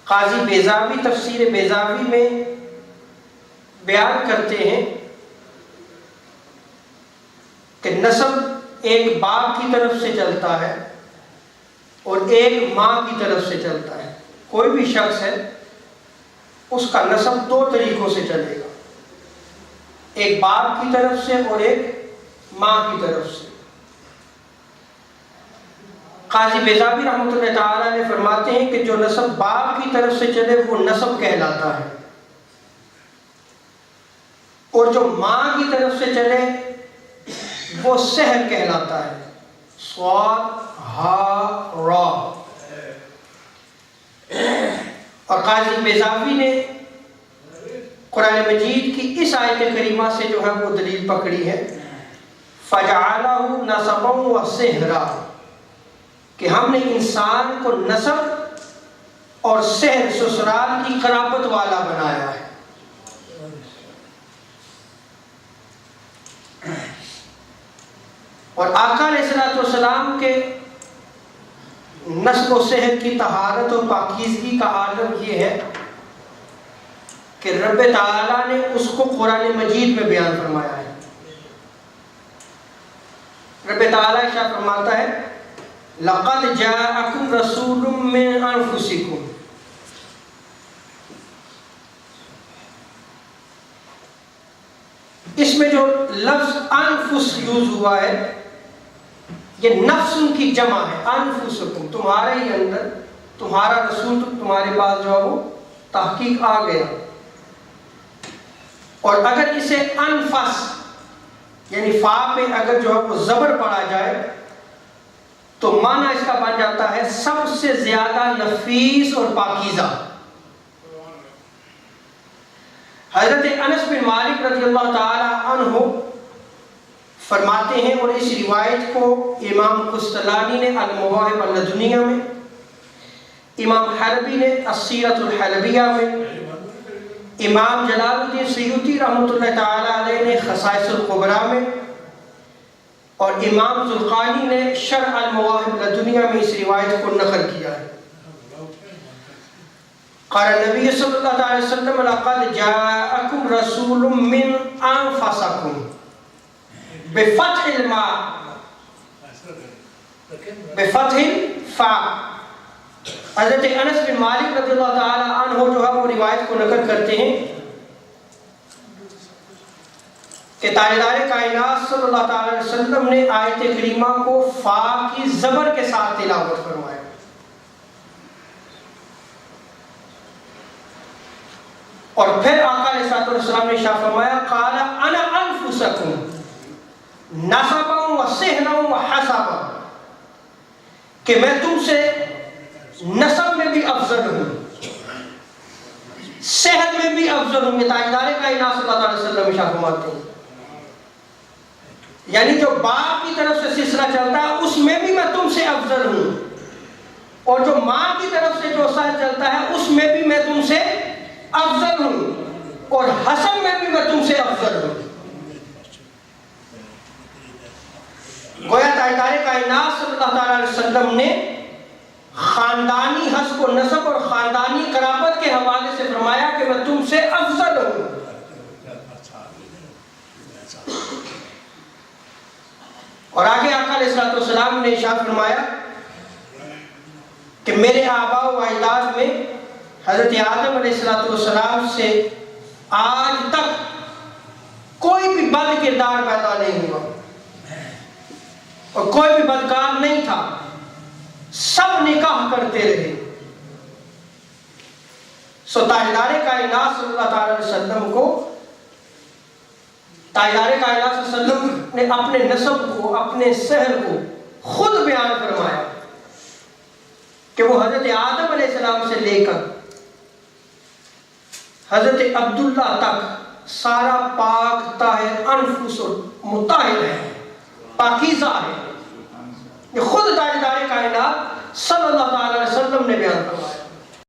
قاضی بیضاوی تفسیر بیضاوی میں بیان کرتے ہیں کہ نسب ایک باپ کی طرف سے چلتا ہے اور ایک ماں کی طرف سے چلتا ہے. کوئی بھی شخص ہے اس کا نسب دو طریقوں سے چلے گا، ایک باپ کی طرف سے اور ایک ماں کی طرف سے. قاضی بیضاوی رحمۃ اللہ تعالیٰ نے فرماتے ہیں کہ جو نسب باپ کی طرف سے چلے وہ نسب کہلاتا ہے، اور جو ماں کی طرف سے چلے وہ سحر کہلاتا ہے. صاد ہا را. اور قاضی بیضاوی نے قرآن مجید کی اس آیت کریمہ سے جو ہے وہ دلیل پکڑی ہے فَجَعَلَهُ نَسَبًا وَسِحْرًا، کہ ہم نے انسان کو نسب اور سحر سسرال کی قرابت والا بنایا ہے. اور آقا علیہ الصلوۃ والسلام کے نسب و سحر کی طہارت اور پاکیزگی کا عالم یہ ہے کہ رب تعالیٰ نے اس کو قرآن مجید میں بیان فرمایا ہے. رب تعالیٰ ارشاد فرماتا ہے لَقَدْ جَاءَكُمْ رَسُولٌ مِّنْ أَنفُسِكُمْ. اس میں جو لفظ انفس یوز ہوا ہے یہ نفس کی جمع ہے. انفسکم، تمہارے ہی اندر تمہارا رسول تمہارے پاس جو ہے وہ تحقیق آ گیا. اور اگر اسے انفس یعنی فا پہ اگر جو ہے وہ زبر پڑا جائے تو معنی اس کا بن جاتا ہے سب سے زیادہ نفیس اور پاکیزہ. حضرت انس بن مالک رضی اللہ تعالی عنہ فرماتے ہیں، اور اس روایت کو امام قسطلانی نے المواہب اللدنیہ میں، امام حلبی نے السیرۃ الحلبیہ میں، امام جلال الدین سیوطی رحمۃ اللہ تعالی علیہ نے خصائص الکبریٰ میں، اور امام زرقانی نے شرح المواہب اللدنیہ میں اس روایت کو نقل کیا ہے. قال نبی صلی اللہ علیہ وسلم لقد جاءکم رسول من انفسکم بفتح الماء بفتح الفاء. حضرت انس بن مالک رضی اللہ تعالی عنہ جو ہے وہ روایت کو نقل کرتے ہیں کہ تاجدار کائنات صلی اللہ تعالی علیہ وسلم نے آیت کریمہ کو فا کی زبر کے ساتھ تلاوت فرمایا. اور پھر آقا علیہ الصلوۃ والسلام نے ارشاد فرمایا قال انا انفسکم نسبا وسحرا وحسبا، کہ میں تم سے نسب میں بھی افضل ہوں، صحت میں بھی افضل ہوں. یہ تاجدار کائنات صلی اللہ علیہ وسلم ارشاد فرماتے ہیں یعنی جو باپ کی طرف سے سلسلہ چلتا ہے اس میں بھی میں تم سے افضل ہوں، اور جو ماں کی طرف سے جو سلسلہ چلتا ہے اس میں بھی میں تم سے افضل ہوں، اور حسب میں بھی میں تم سے افضل ہوں. گویا تاجدار کائنات صلی اللہ تعالی علیہ وسلم نے خاندانی حسب و نسب اور خاندانی قرابت کے حوالے سے فرمایا کہ میں تم سے افضل ہوں. اور آگے آقا علیہ الصلوۃ والسلام نے ارشاد فرمایا کہ میرے آباء و اجداد میں حضرت آدم علیہ الصلوۃ والسلام سے آج تک کوئی بھی بد کردار پیدا نہیں ہوا اور کوئی بھی بدکار نہیں تھا، سب نکاح کرتے رہے. سو تاجدار کائنات صلی اللہ تعالی علیہ وسلم کو تاجدار کائنات صلی اللہ علیہ وسلم نے اپنے نسب کو، اپنے سحر کو خود بیان فرمایا کہ وہ حضرت آدم علیہ السلام سے لے کر حضرت عبداللہ تک سارا پاک طاہر انفس اور مطہر ہے، پاکیزہ ہے. یہ خود تاجدار کائنات صلی اللہ تعالی علیہ وسلم نے بیان فرمایا.